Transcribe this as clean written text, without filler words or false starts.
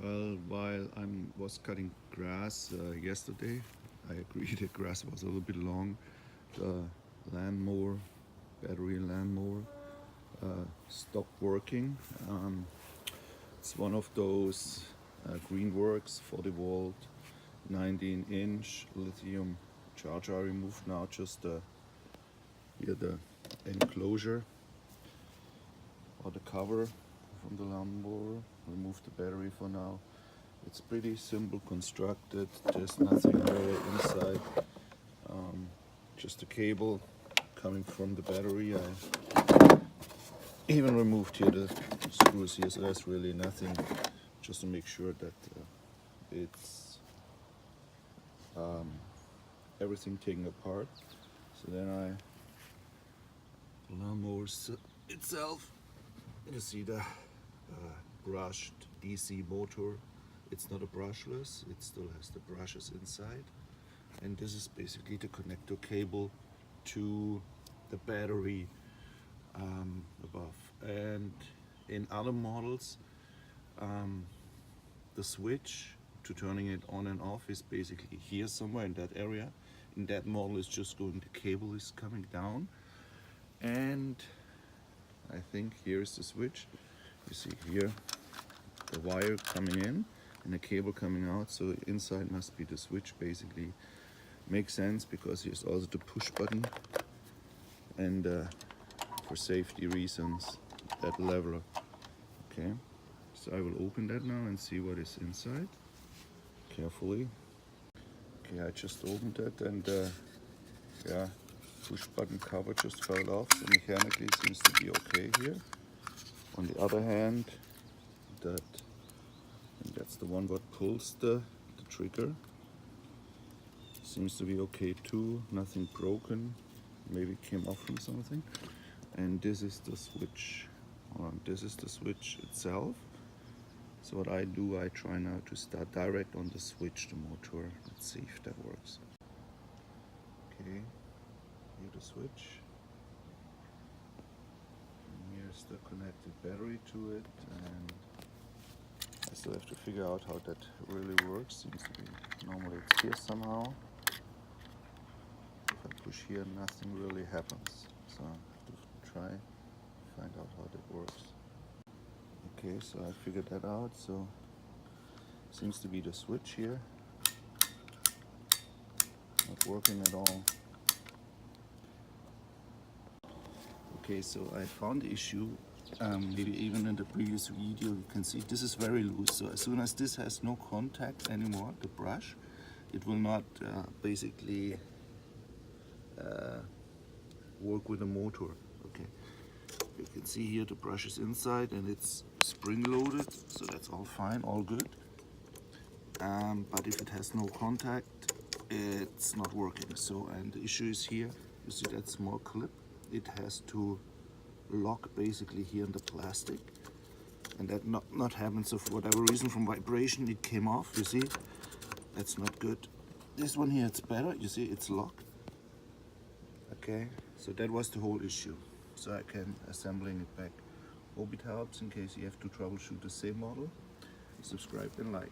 Well, while I was cutting grass yesterday, I agree the grass was a little bit long. The lawnmower, battery lawnmower, stopped working. It's one of those greenworks 40-volt, 19-inch lithium charger. I removed now just here the enclosure or the cover from the lawnmower. Remove the battery for now. It's pretty simple constructed. There's nothing really inside. Just a cable coming from the battery. I even removed here the screws here, so there's really nothing. Just to make sure that it's everything taken apart. So then the lawnmower itself. You see the brushed DC motor. It's not a brushless, it still has the brushes inside. And this is basically the connector cable to the battery above. And in other models, the switch to turning it on and off is basically here somewhere in that area. In that model, it's just going, the cable is coming down. And I think here's the switch. You see here the wire coming in and the cable coming out, so inside must be the switch. Basically makes sense because here's also the push button, and for safety reasons that lever. Okay, so I will open that now and see what is inside carefully. Okay, I just opened it, and yeah, push button cover just fell off, so mechanically it seems to be okay here. On the other hand, that's the one what pulls the trigger. Seems to be okay too, nothing broken, maybe it came off from something. And this is the switch, this is the switch itself. So what I do, I try now to start direct on the switch, the motor. Let's see if that works. Okay, here the switch. Here's the connected battery to it, and I still have to figure out how that really works. Seems to be normally it's here somehow. If I push here, nothing really happens. So I have to try find out how that works. Okay, so I figured that out. So seems to be the switch here not working at all. Okay, so I found the issue. Maybe even in the previous video you can see this is very loose. So as soon as this has no contact anymore, the brush, it will not basically work with the motor. Okay, you can see here the brush is inside and it's spring loaded, so that's all fine, all good. But if it has no contact, it's not working. So, and the issue is here, you see that small clip, it has to lock basically here in the plastic, and that not happen. So for whatever reason, from vibration it came off. You see, that's not good. This one here, it's better. You see, it's locked. Okay, so that was the whole issue. So I can assembling it back. Hope it helps in case you have to troubleshoot the same model. Subscribe and like.